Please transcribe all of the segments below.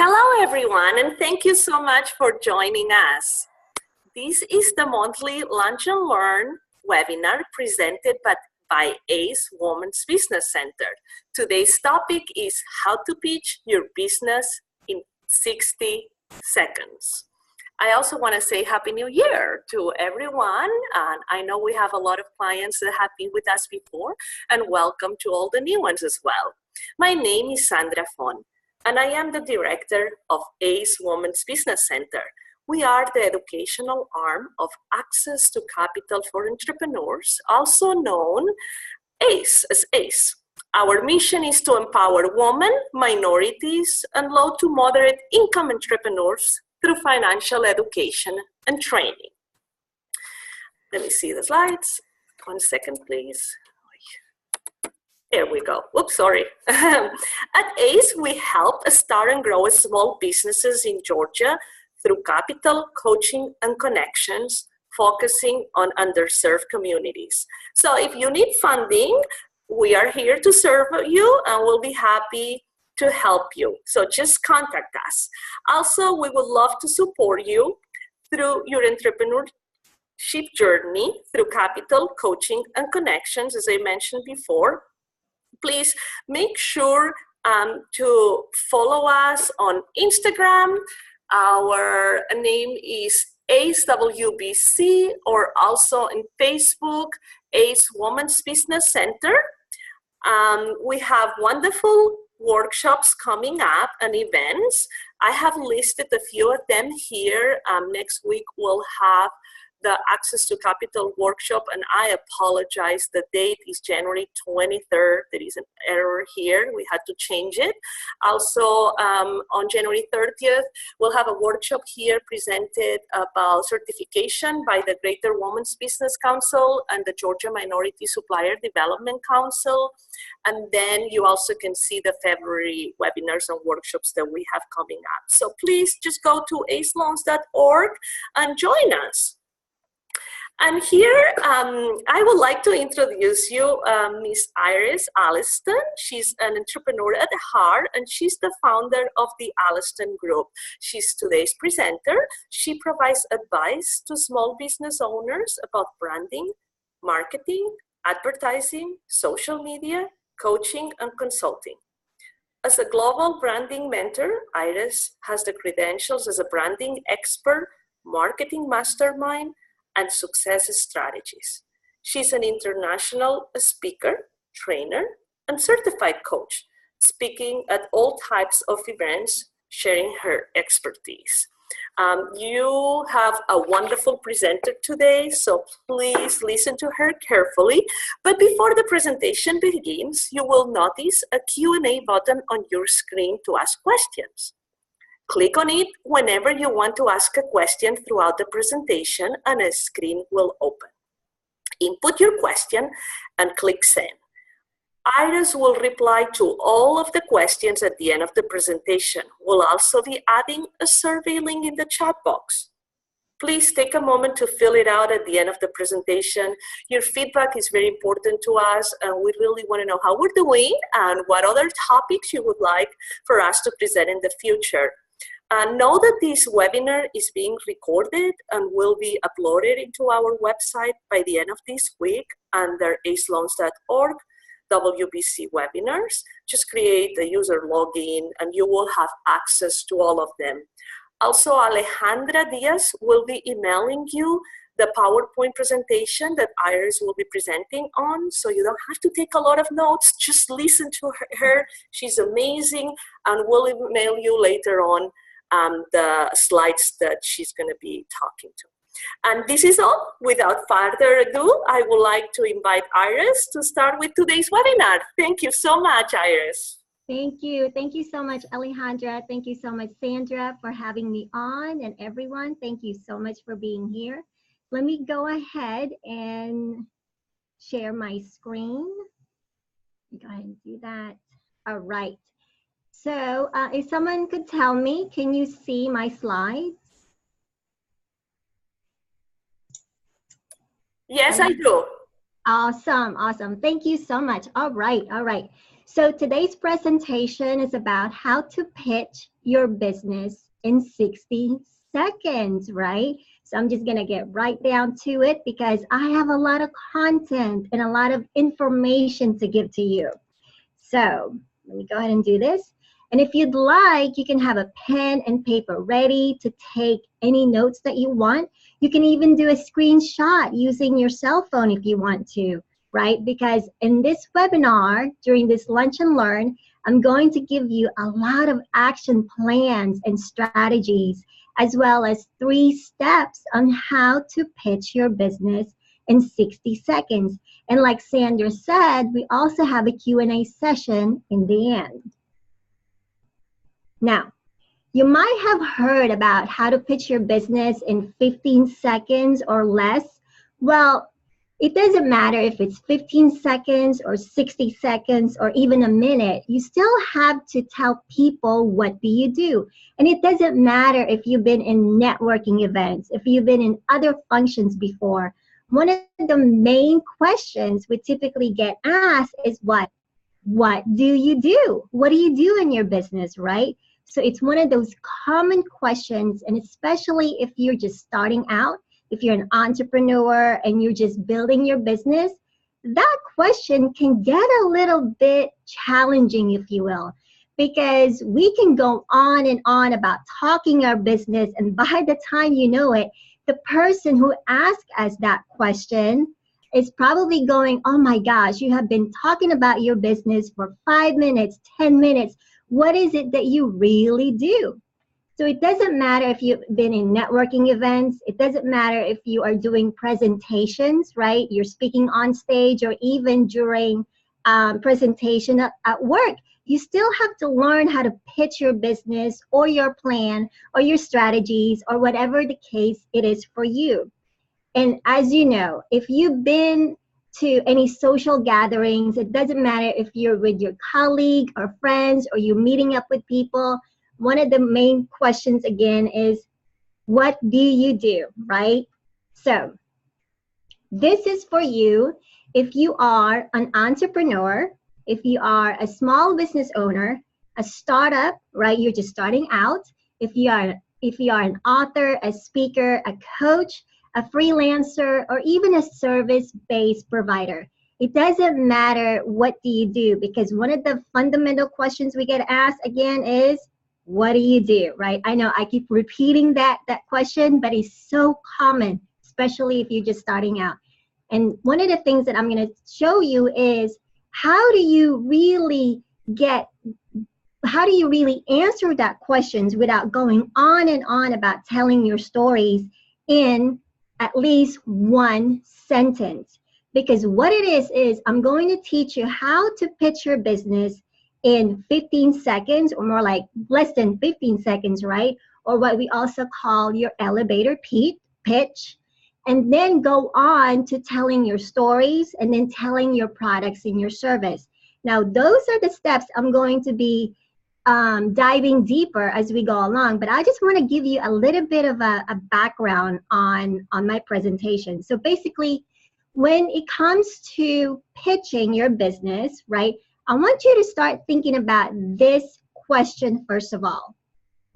Hello, everyone, and thank you so much for joining us. This is the monthly Lunch and Learn webinar presented by ACE Women's Business Center. Today's topic is how to pitch your business in 60 seconds. I also want to say Happy New Year to everyone. And I know we have a lot of clients that have been with us before, and welcome to all the new ones as well. My name is Sandra Fon, and I am the director of ACE Women's Business Center. We are the educational arm of Access to Capital for Entrepreneurs, also known ACE as ACE. Our mission is to empower women, minorities, and low to moderate income entrepreneurs through financial education and training. Let me see the slides. 1 second, please. There we go. Oops, sorry. At ACE, we help start and grow small businesses in Georgia through capital, coaching, and connections, focusing on underserved communities. So if you need funding, we are here to serve you, and we'll be happy to help you. So just contact us. Also, we would love to support you through your entrepreneurship journey through capital, coaching, and connections, as I mentioned before. Please make sure to follow us on Instagram. Our name is ACE WBC, or also in Facebook, ACE Women's Business Center. We have wonderful workshops coming up and events. I have listed a few of them here. Next week we'll have the Access to Capital workshop, and I apologize, the date is January 23rd. There is an error here, we had to change it. Also, on January 30th, we'll have a workshop here presented about certification by the Greater Women's Business Council and the Georgia Minority Supplier Development Council. And then you also can see the February webinars and workshops that we have coming up. So please just go to aceloans.org and join us. And here, I would like to introduce you Ms. Ires Alliston. She's an entrepreneur at heart, and she's the founder of the Alliston Group. She's today's presenter. She provides advice to small business owners about branding, marketing, advertising, social media, coaching, and consulting. As a global branding mentor, Ires has the credentials as a branding expert, marketing mastermind, and success strategies. She's an international speaker, trainer, and certified coach, speaking at all types of events, sharing her expertise. You have a wonderful presenter today, so please listen to her carefully. But before the presentation begins, you will notice a Q&A button on your screen to ask questions. Click on it whenever you want to ask a question throughout the presentation, and a screen will open. Input your question and click send. Ires will reply to all of the questions at the end of the presentation. We'll also be adding a survey link in the chat box. Please take a moment to fill it out at the end of the presentation. Your feedback is very important to us, and we really want to know how we're doing and what other topics you would like for us to present in the future. Know that this webinar is being recorded and will be uploaded into our website by the end of this week under aceloans.org, WBC webinars. Just create the user login and you will have access to all of them. Also, Alejandra Diaz will be emailing you the PowerPoint presentation that Ires will be presenting on, so you don't have to take a lot of notes, just listen to her. She's amazing, and we'll email you later on the slides that she's going to be talking to. And this is all. Without further ado, I would like to invite Ires to start with today's webinar. Thank you so much, Ires. Thank you. Thank you so much, Alejandra. Thank you so much, Sandra, for having me on. And everyone, thank you so much for being here. Let me go ahead and share my screen. Go ahead and do that. All right. So if someone could tell me, can you see my slides? Yes, I do. Awesome, awesome. Thank you so much. All right, all right. So today's presentation is about how to pitch your business in 60 seconds, right? So I'm just gonna get right down to it because I have a lot of content and a lot of information to give to you. So let me go ahead and do this. And if you'd like, you can have a pen and paper ready to take any notes that you want. You can even do a screenshot using your cell phone if you want to, right? Because in this webinar, during this Lunch and Learn, I'm going to give you a lot of action plans and strategies, as well as 3 steps on how to pitch your business in 60 seconds. And like Sandra said, we also have a Q&A session in the end. Now, you might have heard about how to pitch your business in 15 seconds or less. Well, it doesn't matter if it's 15 seconds or 60 seconds or even a minute. You still have to tell people what do you do. And it doesn't matter if you've been in networking events, if you've been in other functions before. One of the main questions we typically get asked is what? What do you do? What do you do in your business, right? So it's one of those common questions, and especially if you're just starting out, if you're an entrepreneur and you're just building your business, that question can get a little bit challenging, if you will, because we can go on and on about talking our business, and by the time you know it, the person who asked us that question is probably going, oh my gosh, you have been talking about your business for 5 minutes, 10 minutes. What is it that you really do? So it doesn't matter if you've been in networking events. It doesn't matter if you are doing presentations, right? You're speaking on stage, or even during presentation at work. You still have to learn how to pitch your business or your plan or your strategies or whatever the case it is for you. And as you know, if you've been to any social gatherings, it doesn't matter if you're with your colleague or friends or you're meeting up with people, one of the main questions again is, what do you do, right? So this is for you if you are an entrepreneur, if you are a small business owner, a startup, right? You're just starting out. If you are an author, a speaker, a coach, a freelancer, or even a service-based provider. It doesn't matter what do you do, because one of the fundamental questions we get asked again is, what do you do, right? I know I keep repeating that question, but it's so common, especially if you're just starting out. And one of the things that I'm going to show you is how do you really answer that questions without going on and on about telling your stories in at least one sentence. Because what it is I'm going to teach you how to pitch your business in 15 seconds, or more like less than 15 seconds, right? Or what we also call your elevator pitch. And then go on to telling your stories and then telling your products and your service. Now, those are the steps I'm going to be diving deeper as we go along, but I just want to give you a little bit of a background on my presentation. So basically, when it comes to pitching your business, right, I want you to start thinking about this question first of all,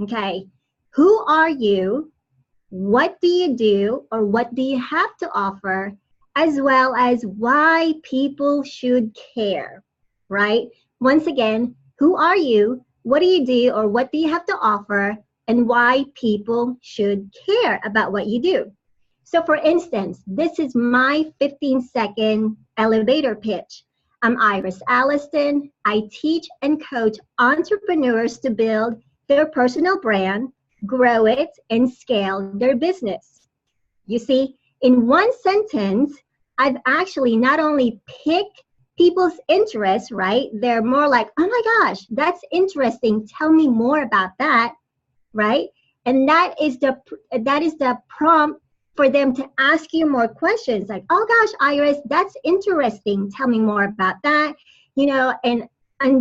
okay? Who are you? What do you do, or what do you have to offer, as well as why people should care, right? Once again, who are you? What do you do, or what do you have to offer, and why people should care about what you do? So for instance, this is my 15-second elevator pitch. I'm Ires Alliston. I teach and coach entrepreneurs to build their personal brand, grow it, and scale their business. You see, in one sentence, I've actually not only picked people's interests, right? They're more like, oh my gosh, that's interesting. Tell me more about that, right? And that is the prompt for them to ask you more questions, like, oh gosh, Ires, that's interesting. Tell me more about that, you know. And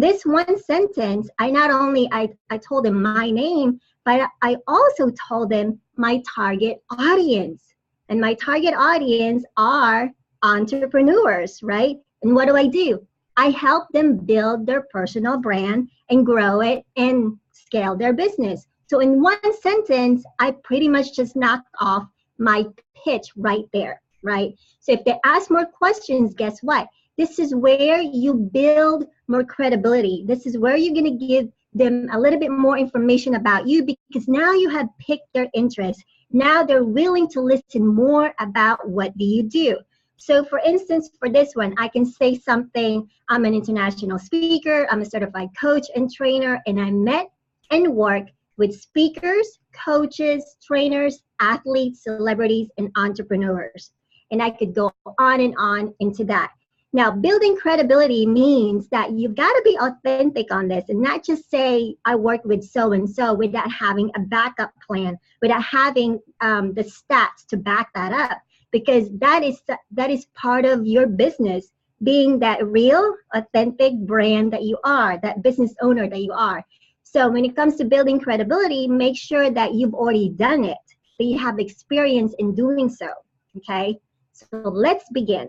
this one sentence, I not only I told them my name, but I also told them my target audience. And my target audience are entrepreneurs, right? And what do? I help them build their personal brand and grow it and scale their business. So in one sentence, I pretty much just knocked off my pitch right there, right? So if they ask more questions, guess what? This is where you build more credibility. This is where you're going to give them a little bit more information about you, because now you have piqued their interest. Now they're willing to listen more about what do you do. So for instance, for this one, I can say something, I'm an international speaker, I'm a certified coach and trainer, and I met and work with speakers, coaches, trainers, athletes, celebrities, and entrepreneurs. And I could go on and on into that. Now, building credibility means that you've got to be authentic on this and not just say, I work with so-and-so without having a backup plan, without having the stats to back that up, because that is part of your business, being that real, authentic brand that you are, that business owner that you are. So when it comes to building credibility, make sure that you've already done it, that you have experience in doing so, okay? So let's begin.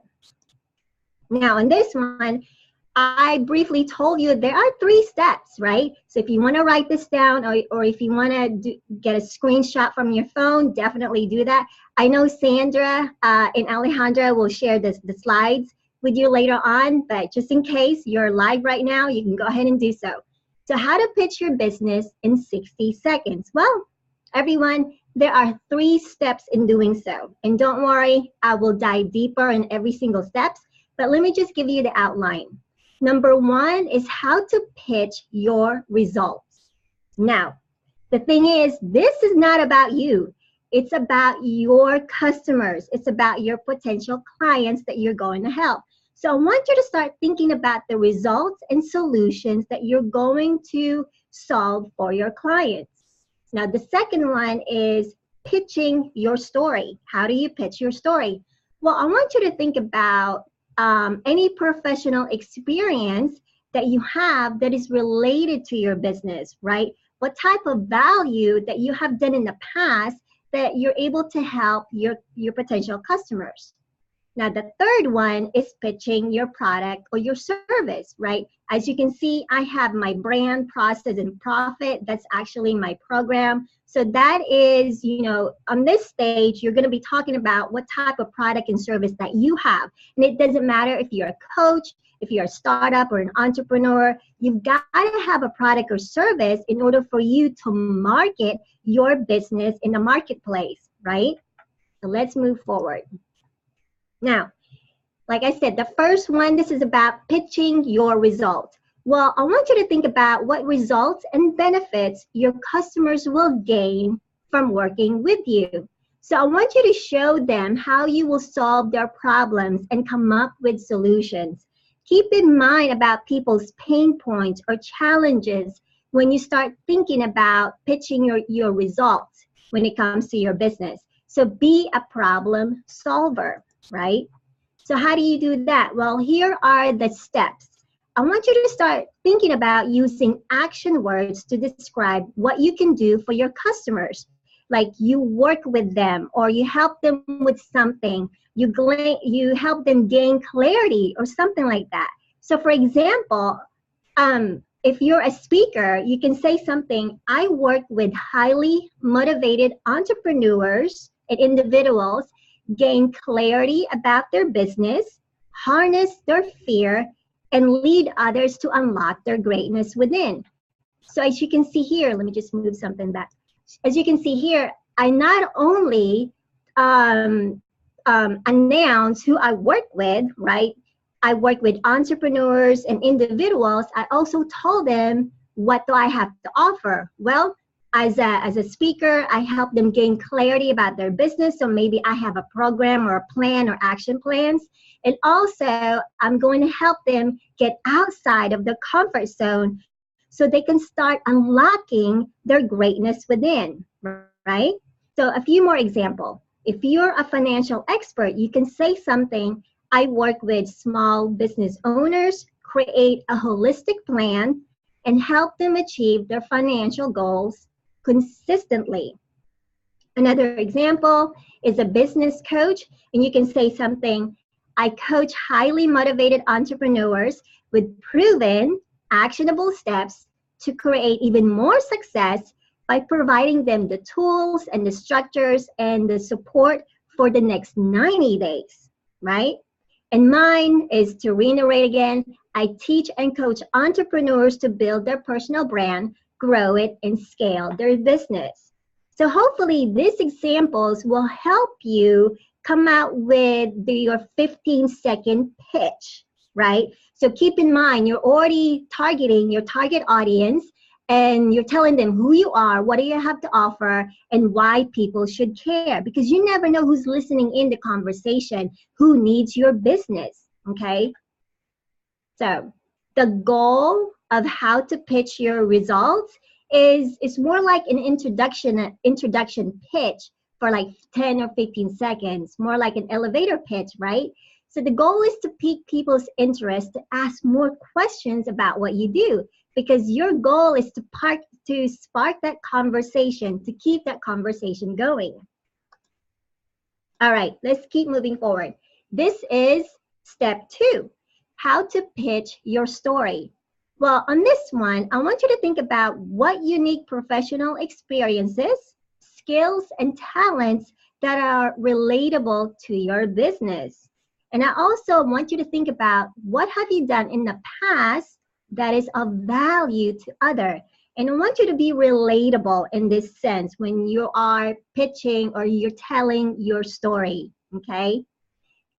Now, in this one, I briefly told you there are 3 steps, right? So if you want to write this down, or if you want to get a screenshot from your phone, definitely do that. I know Sandra and Alejandra will share the slides with you later on, but just in case you're live right now, you can go ahead and do so. So how to pitch your business in 60 seconds? Well, everyone, there are 3 steps in doing so. And don't worry, I will dive deeper in every single steps. But let me just give you the outline. Number 1 is how to pitch your results. Now, the thing is, this is not about you. It's about your customers. It's about your potential clients that you're going to help. So I want you to start thinking about the results and solutions that you're going to solve for your clients. Now, the second one is pitching your story. How do you pitch your story? Well, I want you to think about any professional experience that you have that is related to your business, right? What type of value that you have done in the past that you're able to help your potential customers. Now, the third one is pitching your product or your service, right? As you can see, I have my brand, process, and profit. That's actually my program. So that is, on this stage, you're going to be talking about what type of product and service that you have. And it doesn't matter if you're a coach, if you're a startup or an entrepreneur, you've got to have a product or service in order for you to market your business in the marketplace, right? So let's move forward. Now, like I said, the first one, this is about pitching your results. Well, I want you to think about what results and benefits your customers will gain from working with you. So I want you to show them how you will solve their problems and come up with solutions. Keep in mind about people's pain points or challenges when you start thinking about pitching your results when it comes to your business. So be a problem solver, right? So how do you do that? Well, here are the steps. I want you to start thinking about using action words to describe what you can do for your customers. Like you work with them or you help them with something. You help them gain clarity or something like that. So for example, if you're a speaker, you can say something, I work with highly motivated entrepreneurs and individuals, gain clarity about their business, harness their fear, and lead others to unlock their greatness within. So as you can see here, let me just move something back. As you can see here, I not only announce who I work with, right? I work with entrepreneurs and individuals. I also told them, what do I have to offer? Well, as a speaker, I help them gain clarity about their business. So maybe I have a program or a plan or action plans. And also, I'm going to help them get outside of their comfort zone so they can start unlocking their greatness within, right? So a few more examples. If you're a financial expert, you can say something, I work with small business owners, create a holistic plan, and help them achieve their financial goals consistently. Another example is a business coach, and you can say something, I coach highly motivated entrepreneurs with proven, actionable steps to create even more success by providing them the tools and the structures and the support for the next 90 days, right? And mine is, to reiterate again, I teach and coach entrepreneurs to build their personal brand, grow it, and scale their business. So hopefully these examples will help you come out with your 15-second pitch, right? So keep in mind, you're already targeting your target audience, and you're telling them who you are, what do you have to offer, and why people should care, because you never know who's listening in the conversation, who needs your business, okay? So the goal of how to pitch your results is more like an introduction pitch for like 10 or 15 seconds, more like an elevator pitch, right? So the goal is to pique people's interest, to ask more questions about what you do, because your goal is to spark that conversation, to keep that conversation going. All right, let's keep moving forward. This is step 2, how to pitch your story. Well, on this one, I want you to think about what unique professional experiences, skills, and talents that are relatable to your business. And I also want you to think about what have you done in the past that is of value to others. And I want you to be relatable in this sense when you are pitching or you're telling your story, okay?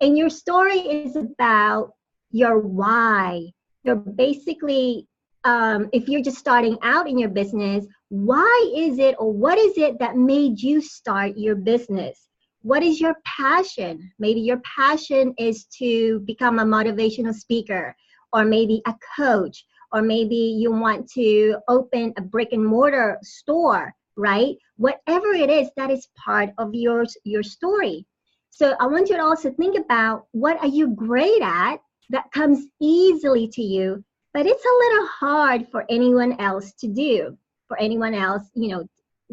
And your story is about your why. You're basically, if you're just starting out in your business, why is it, or what is it that made you start your business? What is your passion? Maybe your passion is to become a motivational speaker, or maybe a coach, or maybe you want to open a brick and mortar store, right? Whatever it is, that is part of your story. So I want you to also think about, what are you great at that comes easily to you, but it's a little hard for anyone else to do,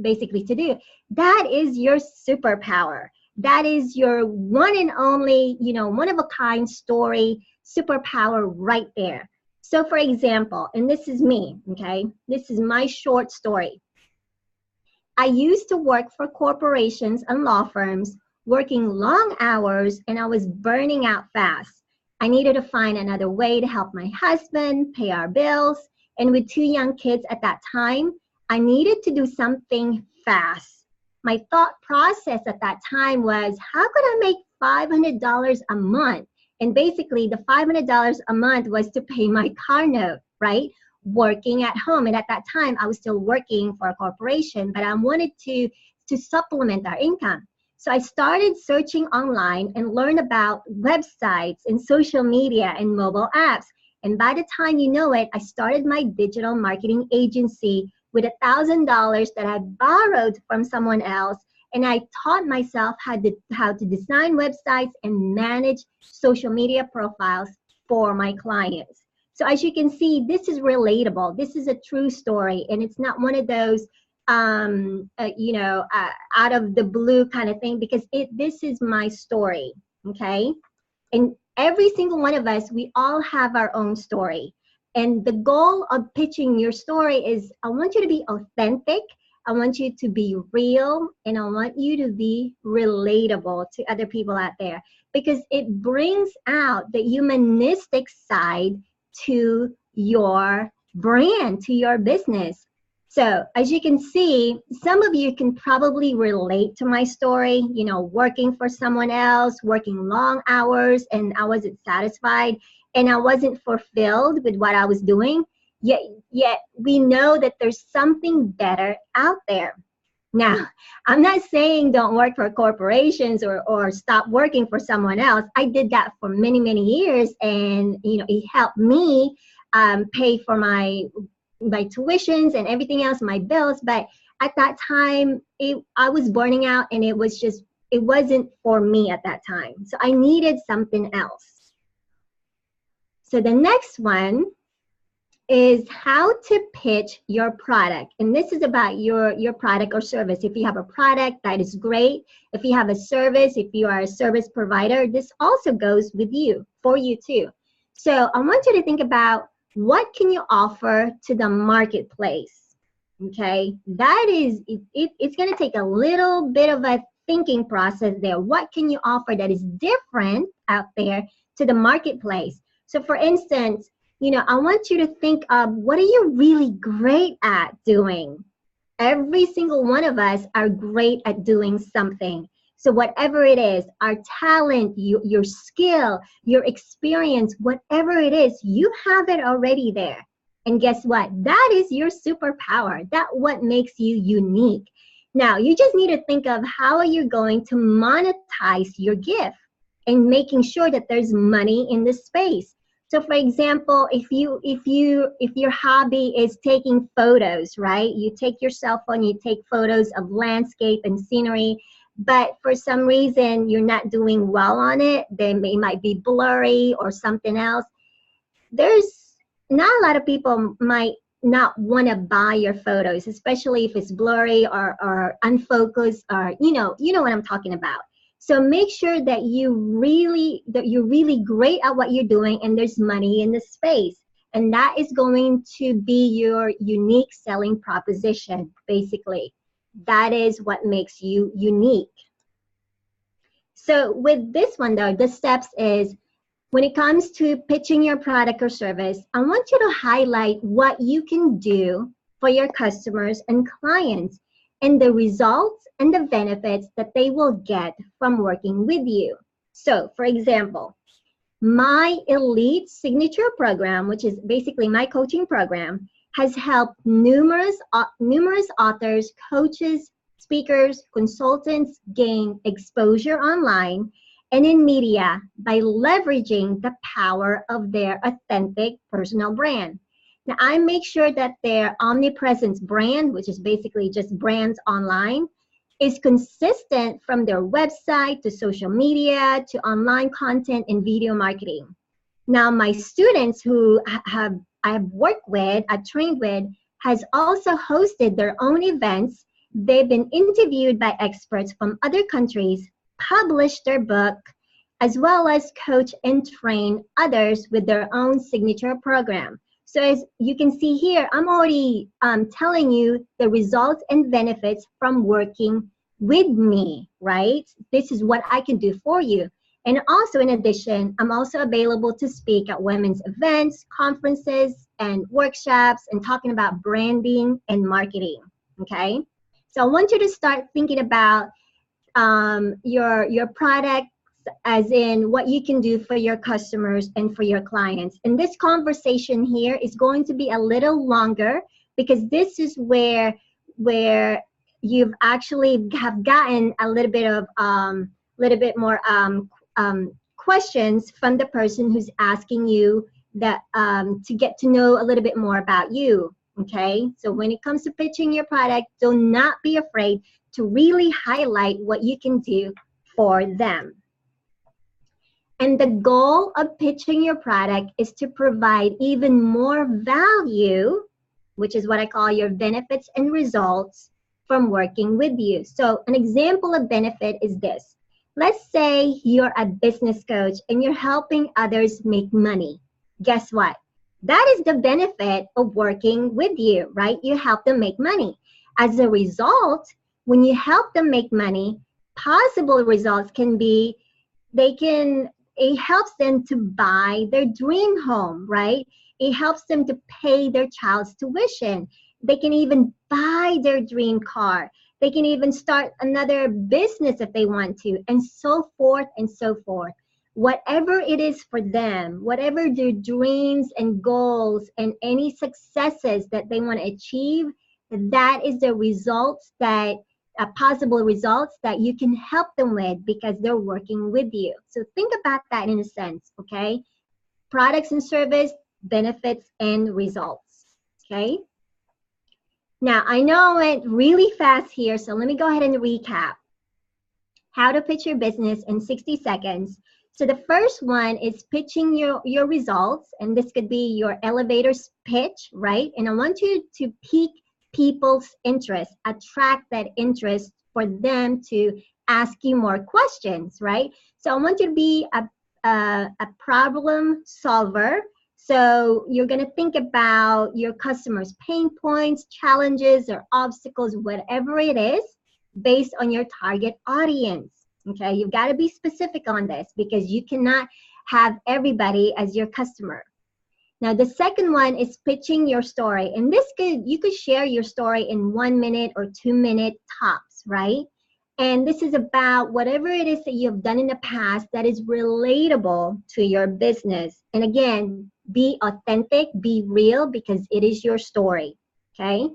basically to do. That is your superpower. That is your one and only, one of a kind story, superpower right there. So for example, and this is me, okay? This is my short story. I used to work for corporations and law firms, working long hours, and I was burning out fast. I needed to find another way to help my husband, pay our bills, and with 2 young kids at that time, I needed to do something fast. My thought process at that time was, how could I make $500 a month? And basically the $500 a month was to pay my car note, right? Working at home. And at that time, I was still working for a corporation, but I wanted to supplement our income. So I started searching online and learned about websites and social media and mobile apps. And by the time you know it, I started my digital marketing agency with $1,000 that I borrowed from someone else. And I taught myself how to design websites and manage social media profiles for my clients. So as you can see, this is relatable. This is a true story, and it's not one of those, out of the blue kind of thing, because this is my story, okay? And every single one of us, we all have our own story. And the goal of pitching your story is, I want you to be authentic, I want you to be real, and I want you to be relatable to other people out there, because it brings out the humanistic side to your brand, to your business. So as you can see, some of you can probably relate to my story, working for someone else, working long hours, and I wasn't satisfied and I wasn't fulfilled with what I was doing. Yet we know that there's something better out there. Now, I'm not saying don't work for corporations or stop working for someone else. I did that for many, many years, and it helped me pay for my tuitions and everything else, my bills. But at that time, I was burning out, and it wasn't for me at that time. So I needed something else. So the next one is how to pitch your product. And this is about your product or service. If you have a product, that is great. If you have a service, if you are a service provider, this also goes with you, for you too. So I want you to think about, what can you offer to the marketplace? Okay, that is, it's going to take a little bit of a thinking process there. What can you offer that is different out there to the marketplace? So for instance, I want you to think of, what are you really great at doing? Every single one of us are great at doing something. So whatever it is, our talent, your skill, your experience, whatever it is, you have it already there. And guess what? That is your superpower. That's what makes you unique. Now, you just need to think of, how are you going to monetize your gift and making sure that there's money in the space. So for example, if your hobby is taking photos, right? You take your cell phone, you take photos of landscape and scenery, but for some reason you're not doing well on it, then it might be blurry or something else. There's not a lot of people might not want to buy your photos, especially if it's blurry or unfocused, or you know what I'm talking about. So make sure that you're really great at what you're doing, and there's money in the space. And that is going to be your unique selling proposition, basically. That is what makes you unique. So with this one though, the steps is, when it comes to pitching your product or service, I want you to highlight what you can do for your customers and clients, and the results and the benefits that they will get from working with you. So for example, my Elite Signature program, which is basically my coaching program, has helped numerous authors, coaches, speakers, consultants gain exposure online and in media by leveraging the power of their authentic personal brand. Now, I make sure that their omnipresence brand, which is basically just brands online, is consistent from their website to social media to online content and video marketing. Now, my students who I've worked with, I've trained with, has also hosted their own events. They've been interviewed by experts from other countries, published their book, as well as coach and train others with their own signature program. So as you can see here, I'm already telling you the results and benefits from working with me, right? This is what I can do for you. And also, in addition, I'm also available to speak at women's events, conferences, and workshops, and talking about branding and marketing, okay? So I want you to start thinking about your product, as in what you can do for your customers and for your clients. And this conversation here is going to be a little longer, because this is where you've actually have gotten a little bit more questions from the person who's asking you that to get to know a little bit more about you. Okay, so when it comes to pitching your product, do not be afraid to really highlight what you can do for them. And the goal of pitching your product is to provide even more value, which is what I call your benefits and results from working with you. So an example of benefit is this. Let's say you're a business coach and you're helping others make money. Guess what? That is the benefit of working with you, right? You help them make money. As a result, when you help them make money, possible results can be it helps them to buy their dream home, right? It helps them to pay their child's tuition. They can even buy their dream car. They can even start another business if they want to, and so forth and so forth. Whatever it is for them, whatever their dreams and goals and any successes that they want to achieve, that is the results that possible results that you can help them with, because they're working with you. So think about that in a sense, okay? Products and service, benefits, and results, okay? Now, I know I went really fast here, so let me go ahead and recap. How to pitch your business in 60 seconds. So the first one is pitching your results, and this could be your elevator pitch, right? And I want you to pique people's interest, attract that interest for them to ask you more questions, right? So I want you to be a problem solver. So you're going to think about your customers' pain points, challenges, or obstacles, whatever it is, based on your target audience. Okay, you've got to be specific on this because you cannot have everybody as your customer. Now, the second one is pitching your story. And you could share your story in 1 minute or 2 minute tops, right? And this is about whatever it is that you have done in the past that is relatable to your business. And again, be authentic, be real, because it is your story, okay?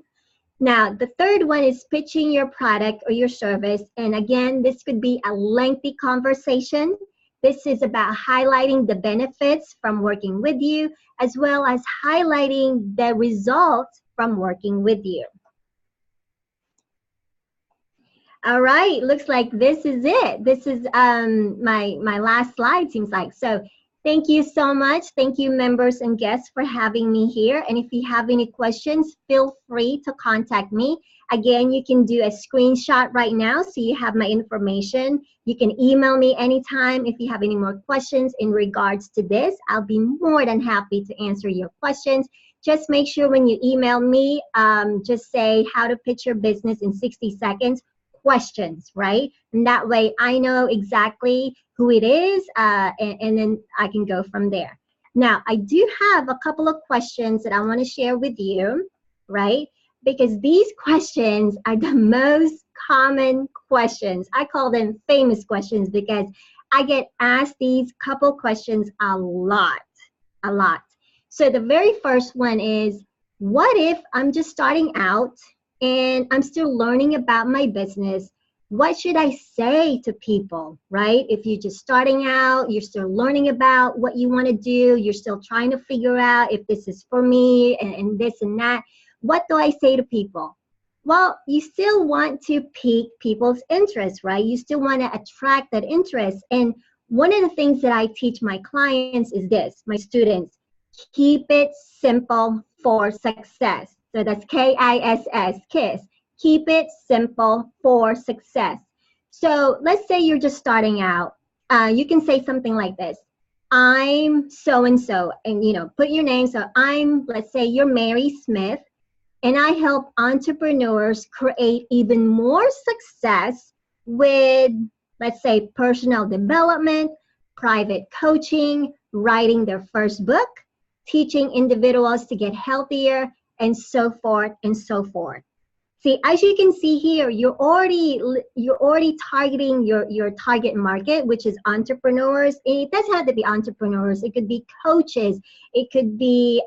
Now, the third one is pitching your product or your service. And again, this could be a lengthy conversation. This is about highlighting the benefits from working with you, as well as highlighting the results from working with you. All right, looks like this is it. This is my last slide, seems like. So thank you so much. Thank you, members and guests, for having me here. And if you have any questions, feel free to contact me. Again, you can do a screenshot right now so you have my information. You can email me anytime if you have any more questions in regards to this. I'll be more than happy to answer your questions. Just make sure when you email me, just say how to pitch your business in 60 seconds. Questions, right? And that way I know exactly who it is, and then I can go from there. Now, I do have a couple of questions that I want to share with you, right? Because these questions are the most common questions. I call them famous questions because I get asked these couple questions a lot. So the very first one is, what if I'm just starting out and I'm still learning about my business? What should I say to people, right? If you're just starting out, you're still learning about what you want to do, you're still trying to figure out if this is for me and this and that. What do I say to people? Well, you still want to pique people's interest, right? You still want to attract that interest. And one of the things that I teach my clients is this, my students: keep it simple for success. So that's KISS, KISS. Keep it simple for success. So let's say you're just starting out. You can say something like this: I'm so-and-so, and put your name. So let's say you're Mary Smith, and I help entrepreneurs create even more success with, let's say, personal development, private coaching, writing their first book, teaching individuals to get healthier, and so forth and so forth. See, as you can see here, you're already targeting your target market, which is entrepreneurs. And it doesn't have to be entrepreneurs. It could be coaches. It could be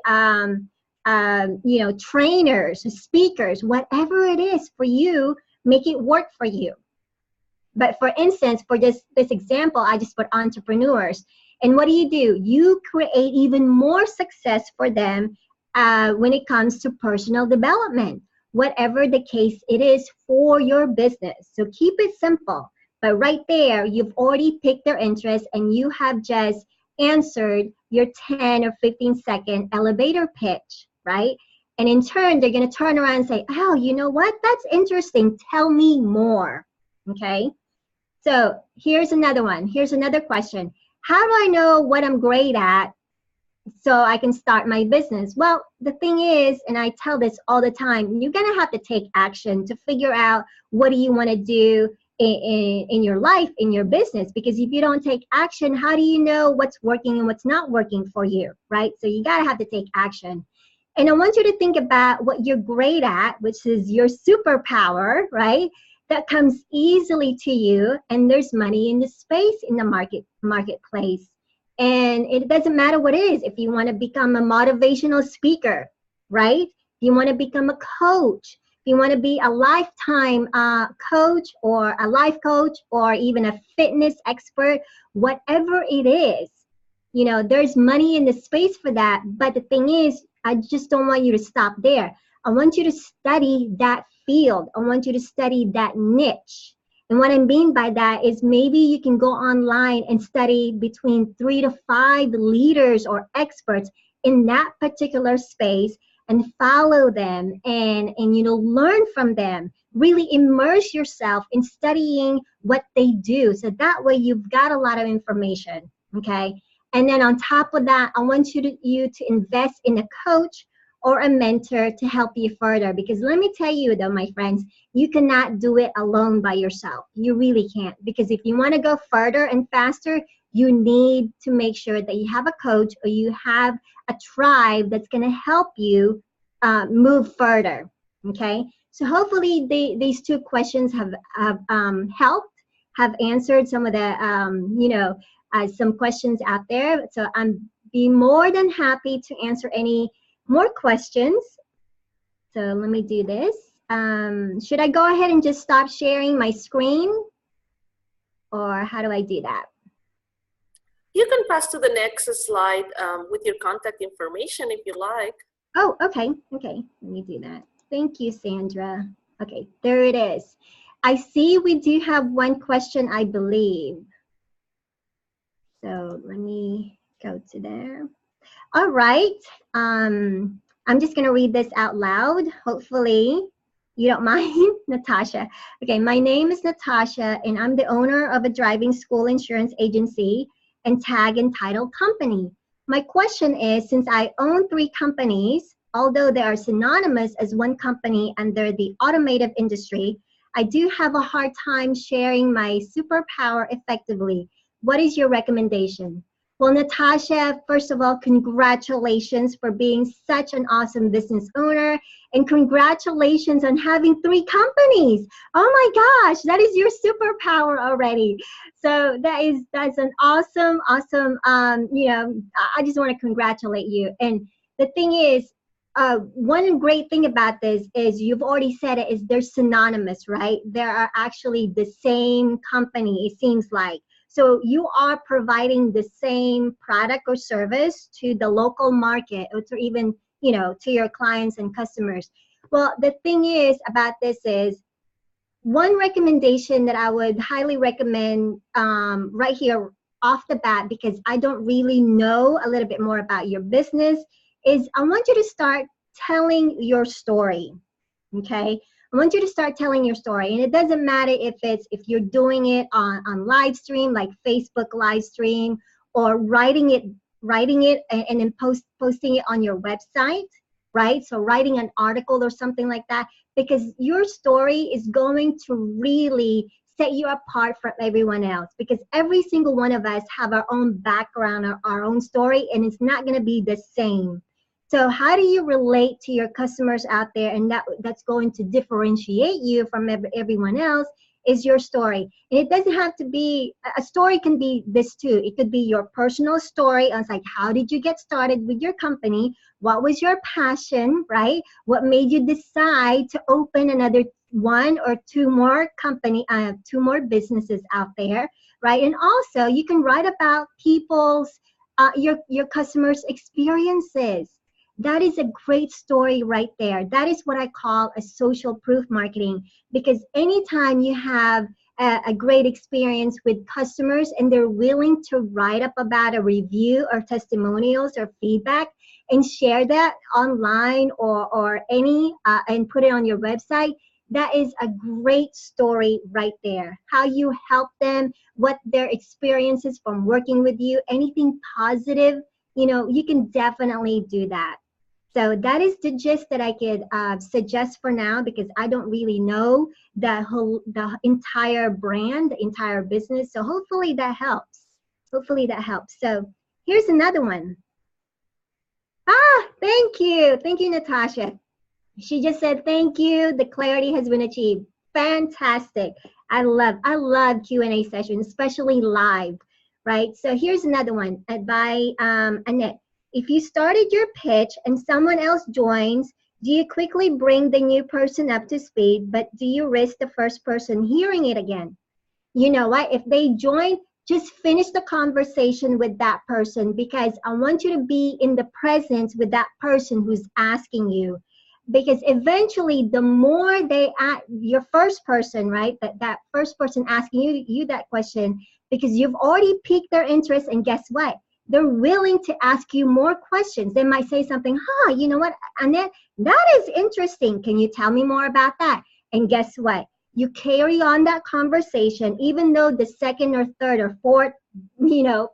trainers, speakers, whatever it is for you. Make it work for you. But for instance, for this example, I just put entrepreneurs. And what do? You create even more success for them when it comes to personal development, whatever the case it is for your business. So keep it simple. But right there, you've already picked their interest and you have just answered your 10 or 15-second elevator pitch, right? And in turn, they're going to turn around and say, oh, you know what? That's interesting. Tell me more. Okay. So here's another one. Here's another question. How do I know what I'm great at so I can start my business? Well, the thing is, and I tell this all the time, you're going to have to take action to figure out what do you want to do in your life, in your business. Because if you don't take action, how do you know what's working and what's not working for you, right? So you got to have to take action. And I want you to think about what you're great at, which is your superpower, right? That comes easily to you, and there's money in the space in the marketplace. And it doesn't matter what it is. If you want to become a motivational speaker, right? If you want to become a coach, if you want to be a lifetime coach or a life coach or even a fitness expert, whatever it is, there's money in the space for that. But the thing is, I just don't want you to stop there. I want you to study that field. I want you to study that niche. And what I mean by that is maybe you can go online and study between 3 to 5 leaders or experts in that particular space and follow them and learn from them. Really immerse yourself in studying what they do. So that way you've got a lot of information, Okay. And then on top of that, I want you to invest in a coach or a mentor to help you further. Because let me tell you though, my friends, you cannot do it alone by yourself. You really can't. Because if you want to go further and faster, you need to make sure that you have a coach or you have a tribe that's going to help you move further. Okay. So hopefully these two questions have helped, have answered some of the, some questions out there. So I'm be more than happy to answer any more questions. So let me do this. Should I go ahead and just stop sharing my screen? Or how do I do that? You can pass to the next slide with your contact information if you like. Oh, okay. Okay, let me do that. Thank you, Sandra. Okay, there it is. I see we do have one question, I believe. So let me go to there. All right. I'm just going to read this out loud. Hopefully you don't mind. Natasha. Okay, my name is Natasha, and I'm the owner of a driving school insurance agency and tag and title company. My question is, since I own 3 companies, although they are synonymous as one company under the automotive industry, I do have a hard time sharing my superpower effectively. What is your recommendation? Well, Natasha, first of all, congratulations for being such an awesome business owner, and congratulations on having 3 companies. Oh my gosh, that is your superpower already. So that's an awesome. I just want to congratulate you. And the thing is, one great thing about this is you've already said it, is they're synonymous, right? They are actually the same company, it seems like. So you are providing the same product or service to the local market, or to even, to your clients and customers. Well, the thing is about this is, one recommendation that I would highly recommend right here off the bat, because I don't really know a little bit more about your business, is I want you to start telling your story. Okay, I want you to start telling your story, and it doesn't matter if you're doing it on live stream, like Facebook live stream, or writing it and then posting it on your website, right? So writing an article or something like that, because your story is going to really set you apart from everyone else, because every single one of us have our own background or our own story, and it's not going to be the same. So how do you relate to your customers out there, and that's going to differentiate you from everyone else, is your story. And it doesn't have to be, a story can be this too. It could be your personal story on, like, how did you get started with your company? What was your passion, right? What made you decide to open another 1 or 2 more two more businesses out there, right? And also you can write about people's, your customers' experiences. That is a great story right there. That is what I call a social proof marketing, because anytime you have a great experience with customers and they're willing to write up about a review or testimonials or feedback and share that online or and put it on your website, that is a great story right there. How you help them, what their experiences from working with you, anything positive, you can definitely do that. So that is the gist that I could suggest for now, because I don't really know the entire brand, the entire business. So hopefully that helps. Hopefully that helps. So here's another one. Thank you. Thank you, Natasha. She just said, thank you. The clarity has been achieved. Fantastic. I love Q&A sessions, especially live, right? So here's another one by Annette. If you started your pitch and someone else joins, do you quickly bring the new person up to speed, but do you risk the first person hearing it again? You know what? If they join, just finish the conversation with that person, because I want you to be in the presence with that person who's asking you. Because eventually, the more your first person, right? That first person asking you that question, because you've already piqued their interest, and guess what? They're willing to ask you more questions. They might say something, you know what, Annette, that is interesting. Can you tell me more about that? And guess what? You carry on that conversation, even though the second or third or fourth,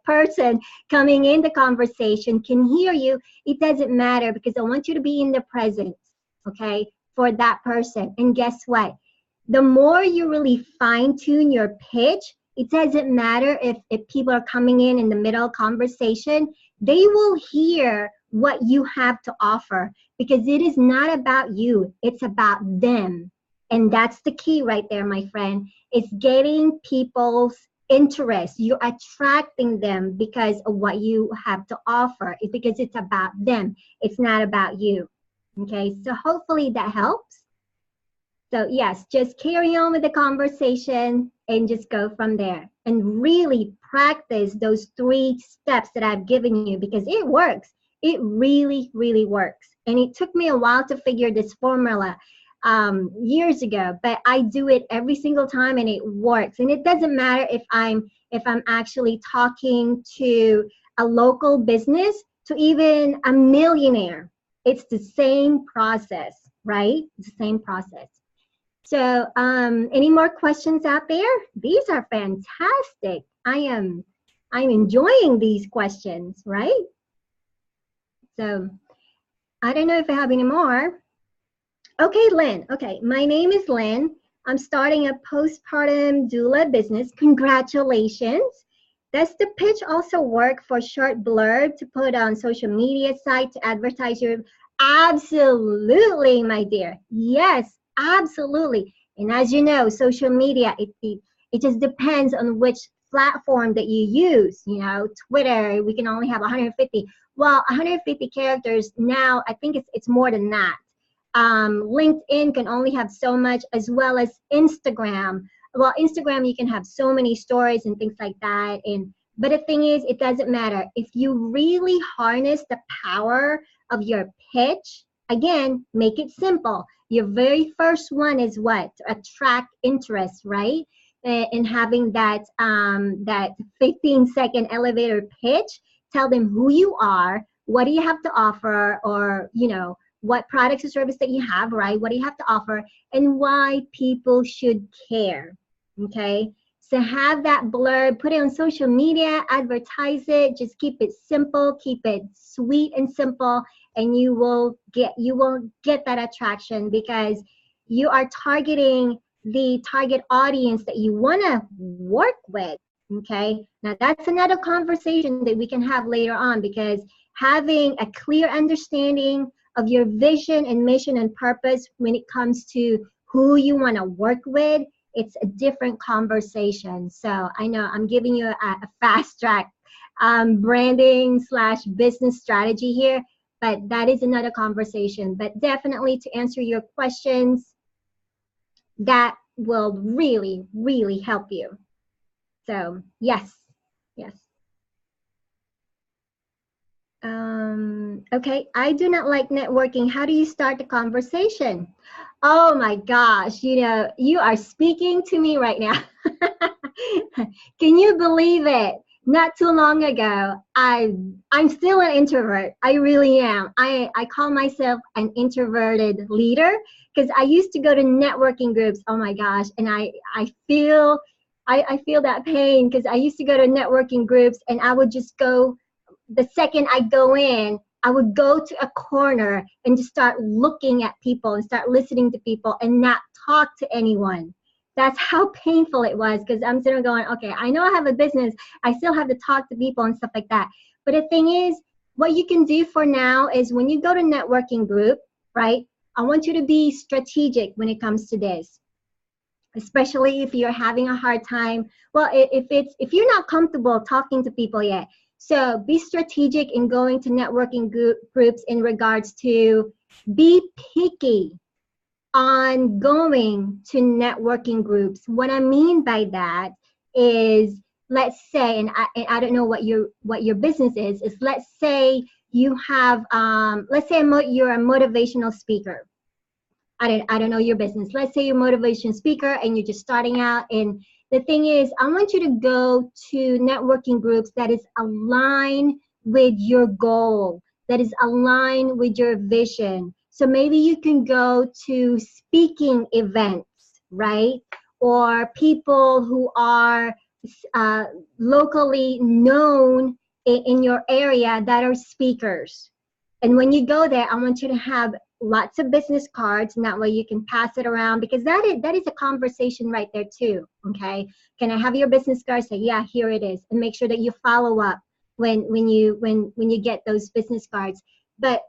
person coming in the conversation can hear you. It doesn't matter, because I want you to be in the presence, okay, for that person. And guess what? The more you really fine tune your pitch, it doesn't matter if people are coming in the middle conversation, they will hear what you have to offer, because it is not about you, it's about them. And that's the key right there, my friend. It's getting people's interest. You're attracting them because of what you have to offer. It's because it's about them. It's not about you. Okay, so hopefully that helps. So yes, just carry on with the conversation and just go from there. And really practice those 3 steps that I've given you, because it works. It really, really works. And it took me a while to figure this formula years ago, but I do it every single time and it works. And it doesn't matter if I'm actually talking to a local business to even a millionaire. It's the same process, right? It's the same process. So any more questions out there? These are fantastic. I'm enjoying these questions, right? So I don't know if I have any more. Okay, Lynn. Okay, my name is Lynn. I'm starting a postpartum doula business. Congratulations. Does the pitch also work for short blurb to put on social media site to advertise your? Absolutely, my dear. Yes, absolutely. And as you know, social media, it just depends on which platform that you use. Twitter, we can only have 150. Well, 150 characters now, I think it's more than that. LinkedIn can only have so much, as well as Instagram. Well, Instagram, you can have so many stories and things like that. But the thing is, it doesn't matter. If you really harness the power of your pitch, again, make it simple. Your very first one is what? To attract interest, right? And having that 15-second elevator pitch, tell them who you are, what do you have to offer, or, what products or service that you have, right? What do you have to offer, and why people should care, okay? So have that blurb, put it on social media, advertise it, just keep it simple, keep it sweet and simple, and you will get that attraction, because you are targeting the target audience that you want to work with, okay? Now that's another conversation that we can have later on, because having a clear understanding of your vision and mission and purpose when it comes to who you want to work with, it's a different conversation. So I know I'm giving you a fast track branding / business strategy here, but that is another conversation. But definitely, to answer your questions, that will really, really help you. So yes. Okay, I do not like networking. How do you start the conversation? Oh my gosh, you are speaking to me right now. Can you believe it? Not too long ago, I'm still an introvert. I really am. I call myself an introverted leader, because I used to go to networking groups. Oh my gosh, and I feel that pain, because I used to go to networking groups and I would just go. The second I go in, I would go to a corner and just start looking at people and start listening to people and not talk to anyone. That's how painful it was, because I'm sitting going, okay, I know I have a business. I still have to talk to people and stuff like that. But the thing is, what you can do for now is when you go to networking group, right? I want you to be strategic when it comes to this, especially if you're having a hard time. Well, if you're not comfortable talking to people yet. So be strategic in going to networking groups in regards to be picky on going to networking groups. What I mean by that is, let's say, and I don't know what your business is let's say you have, let's say you're a motivational speaker. I don't know your business. Let's say you're a motivational speaker and you're just starting out. And the thing is, I want you to go to networking groups that is aligned with your goal, that is aligned with your vision. So maybe you can go to speaking events, right? Or people who are uh, locally known in your area that are speakers. And when you go there, I want you to have lots of business cards, and that way you can pass it around, because that is a conversation right there too. Okay, can I have your business card? Say, yeah, here it is, and make sure that you follow up when you get those business cards. But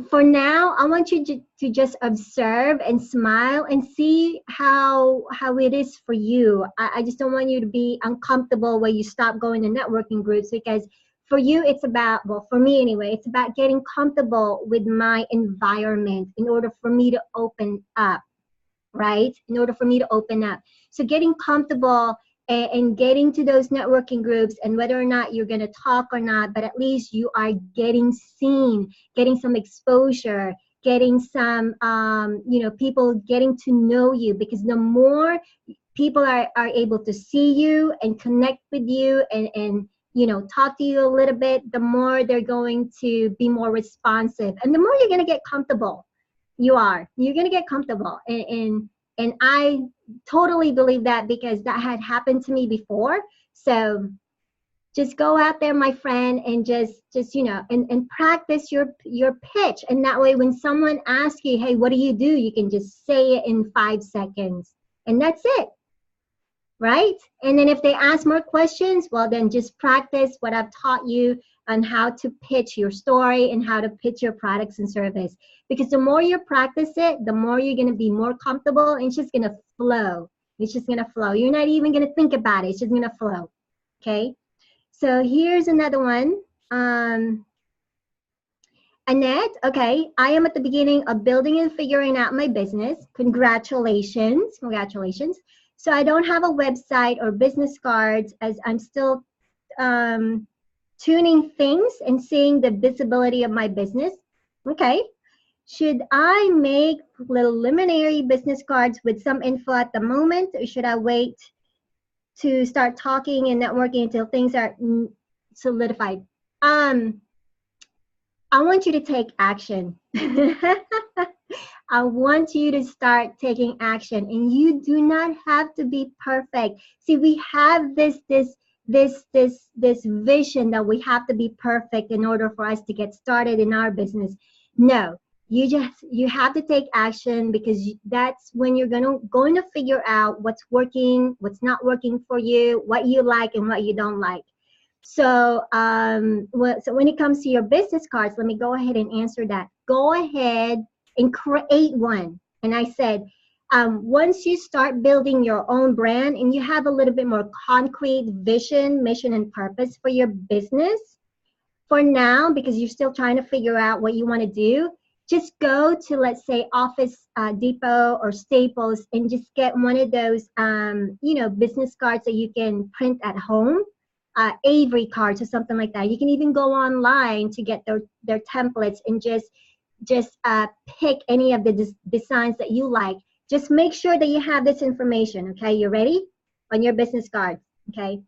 for now, I want you to just observe and smile and see how it is for you. I just don't want you to be uncomfortable where you stop going to networking groups, because for you, it's about, well, for me anyway, it's about getting comfortable with my environment in order for me to open up, right? In order for me to open up. So getting comfortable and getting to those networking groups, and whether or not you're going to talk or not, but at least you are getting seen, getting some exposure, getting some, people getting to know you, because the more people are able to see you and connect with you and talk to you a little bit, the more they're going to be more responsive, and the more you're going to get comfortable. You're going to get comfortable, and I totally believe that, because that had happened to me before. So just go out there, my friend, and just and practice your pitch, and that way when someone asks you, hey, what do, you can just say it in 5 seconds, and that's it, right? And then if they ask more questions, well, then just practice what I've taught you on how to pitch your story and how to pitch your products and service. Because the more you practice it, the more you're going to be more comfortable, and it's just going to flow. It's just going to flow. You're not even going to think about it. It's just going to flow. Okay. So here's another one. Annette, okay, I am at the beginning of building and figuring out my business. Congratulations. Congratulations. So I don't have a website or business cards, as I'm still tuning things and seeing the visibility of my business. Okay. Should I make preliminary business cards with some info at the moment, or should I wait to start talking and networking until things are solidified? I want you to take action. I want you to start taking action, and you do not have to be perfect. See, we have this vision that we have to be perfect in order for us to get started in our business. No, you have to take action, because that's when you're going to figure out what's working, what's not working for you, what you like and what you don't like. So, so when it comes to your business cards, let me go ahead and answer that. Go ahead and create one. And I said, once you start building your own brand and you have a little bit more concrete vision, mission, and purpose for your business, for now, because you're still trying to figure out what you want to do, just go to, let's say, Office Depot or Staples, and just get one of those, business cards that you can print at home. Avery cards or something like that. You can even go online to get their templates, and just pick any of the designs that you like. Just make sure that you have this information. Okay, you ready? On your business card. Okay,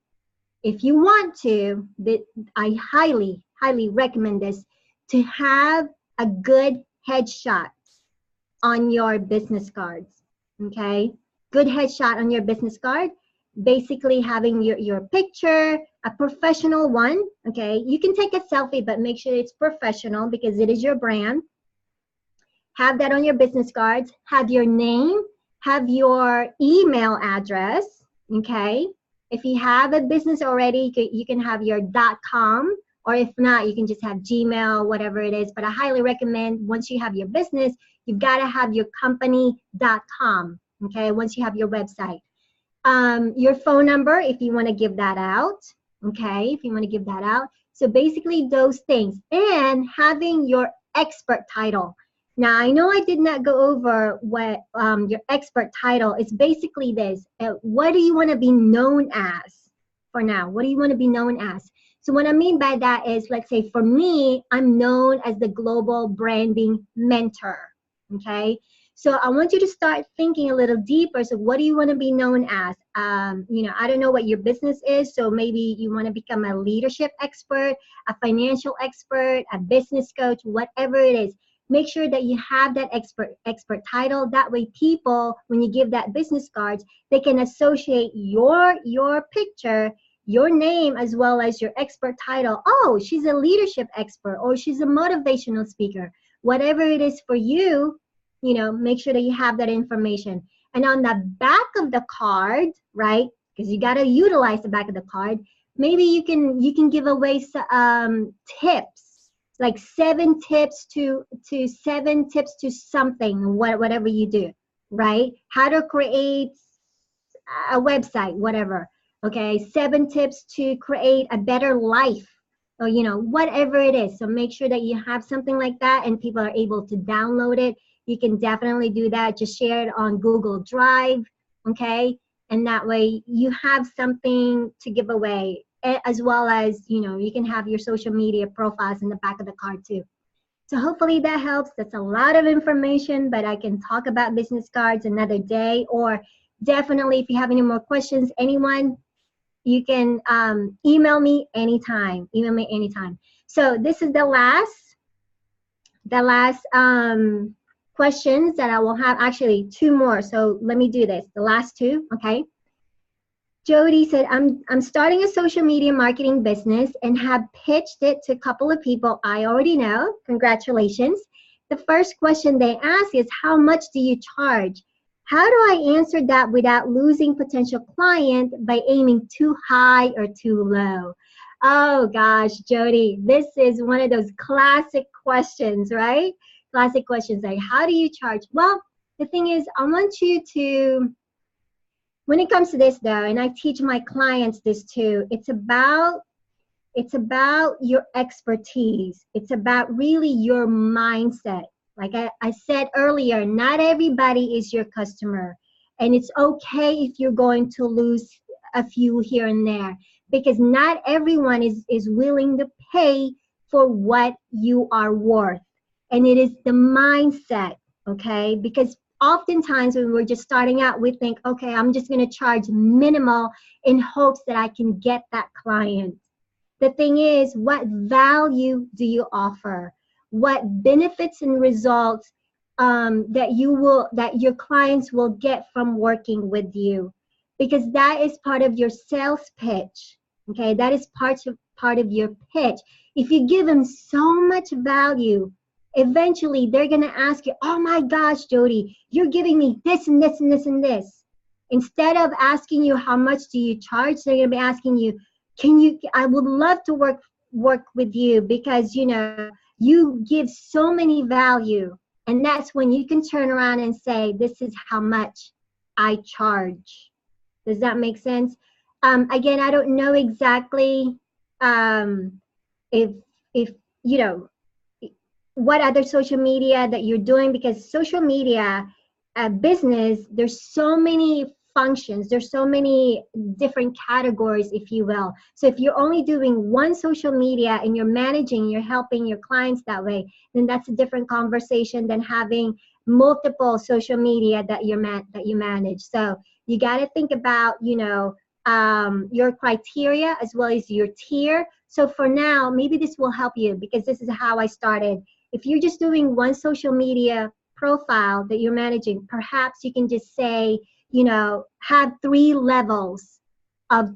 if you want to, I highly recommend this, to have a good headshot on your business cards. Okay, good headshot on your business card. Basically having your picture, a professional one. Okay, you can take a selfie, but make sure it's professional, because it is your brand. Have that on your business cards. Have your name, have your email address. Okay, if you have a business already, you can have your .com, or if not, you can just have Gmail, whatever it is. But I highly recommend, once you have your business, you've got to have your company.com. Okay, once you have your website. Your phone number, if you want to give that out. Okay, if you want to give that out. So basically those things, and having your expert title. Now, I know I did not go over what your expert title is. Basically this. What do you want to be known as for now? What do you want to be known as? So what I mean by that is, let's say for me, I'm known as the global branding mentor. Okay. So I want you to start thinking a little deeper. So what do you want to be known as? I don't know what your business is. So maybe you want to become a leadership expert, a financial expert, a business coach, whatever it is. make sure that you have that expert title. That way people, when you give that business cards, they can associate your picture, your name, as well as your expert title. Oh, she's a leadership expert, or she's a motivational speaker. Whatever it is for you, make sure that you have that information. And on the back of the card, right, because you got to utilize the back of the card, maybe you can give away tips, like 7 tips to something, whatever you do, right? How to create a website, whatever. Okay, 7 tips to create a better life, or whatever it is. So make sure that you have something like that and people are able to download it. You can definitely do that. Just share it on Google Drive, okay? And that way you have something to give away, as well as, you can have your social media profiles in the back of the card too. So hopefully that helps. That's a lot of information, but I can talk about business cards another day, or definitely if you have any more questions, anyone, you can email me anytime. So this is the last questions that I will have. Actually, 2 more. So let me do this. The last 2, okay? Jody said, I'm starting a social media marketing business and have pitched it to a couple of people I already know. Congratulations. The first question they ask is, how much do you charge? How do I answer that without losing potential client by aiming too high or too low? Oh gosh, Jody, this is one of those classic questions, right? Classic questions like, how do you charge? Well, the thing is, I want you to, when it comes to this though, and I teach my clients this too, it's about your expertise. It's about really your mindset. Like I said earlier, not everybody is your customer. And it's okay if you're going to lose a few here and there, because not everyone is willing to pay for what you are worth. And it is the mindset, okay? Because oftentimes when we're just starting out, we think, okay, I'm just going to charge minimal in hopes that I can get that client. The thing is, what value do you offer? What benefits and results that your clients will get from working with you? Because that is part of your sales pitch. Okay, that is part of your pitch. If you give them so much value, eventually they're gonna ask you, "Oh my gosh, Jody, you're giving me this and this and this and this." Instead of asking you how much do you charge, they're gonna be asking you, I would love to work with you because you give so many value. And that's when you can turn around and say, this is how much I charge. Does that make sense? Again, I don't know exactly if what other social media that you're doing, because social media business, there's so many functions, there's so many different categories, if you will. So if you're only doing one social media and you're helping your clients that way, then that's a different conversation than having multiple social media that you manage. So you got to think about your criteria as well as your tier. So for now, maybe this will help you, because this is how I started. If you're just doing one social media profile that you're managing, perhaps you can just say, have 3 levels of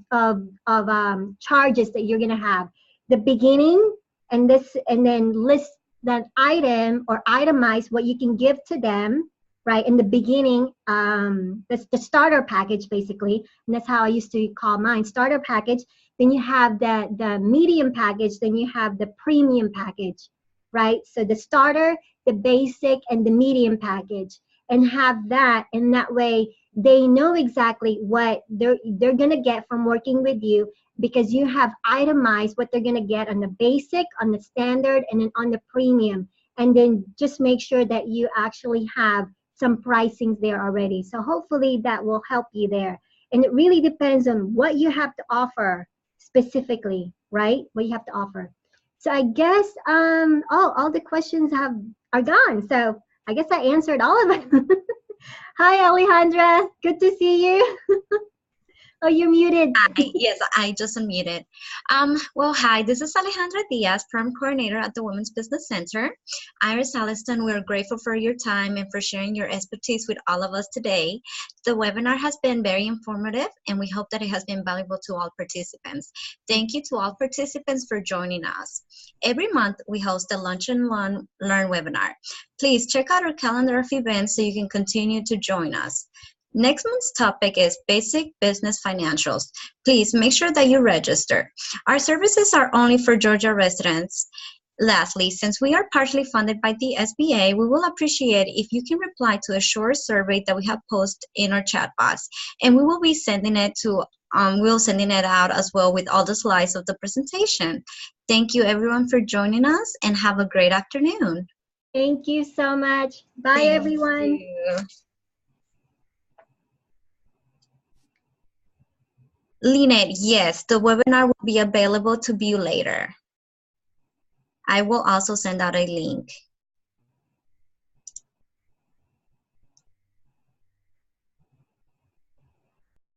charges that you're going to have. The beginning, and then list that item or itemize what you can give to them, right? In the beginning, that's the starter package basically. And that's how I used to call mine, starter package. Then you have the medium package, then you have the premium package, right? So the starter, the basic, and the medium package, and have that, and that way they know exactly what they're going to get from working with you, because you have itemized what they're going to get on the basic, on the standard, and then on the premium. And then just make sure that you actually have some pricings there already. So hopefully that will help you there. And it really depends on what you have to offer specifically, right? What you have to offer. So I guess all the questions are gone. So I guess I answered all of them. Hi, Alejandra. Good to see you. Oh, you're muted. Yes, I just unmuted. Well, hi, this is Alejandra Diaz, Program Coordinator at the Women's Business Center. Ires Alliston, we're grateful for your time and for sharing your expertise with all of us today. The webinar has been very informative, and we hope that it has been valuable to all participants. Thank you to all participants for joining us. Every month, we host a Lunch and Learn webinar. Please check out our calendar of events so you can continue to join us. Next month's topic is Basic Business Financials. Please make sure that you register. Our services are only for Georgia residents. Lastly, since we are partially funded by the SBA, we will appreciate if you can reply to a short survey that we have posted in our chat box, and we will be sending it to sending it out as well with all the slides of the presentation. Thank you everyone for joining us, and have a great afternoon. Thank you so much. Bye, Thank everyone. you. Lynette, yes, the webinar will be available to view later. I will also send out a link.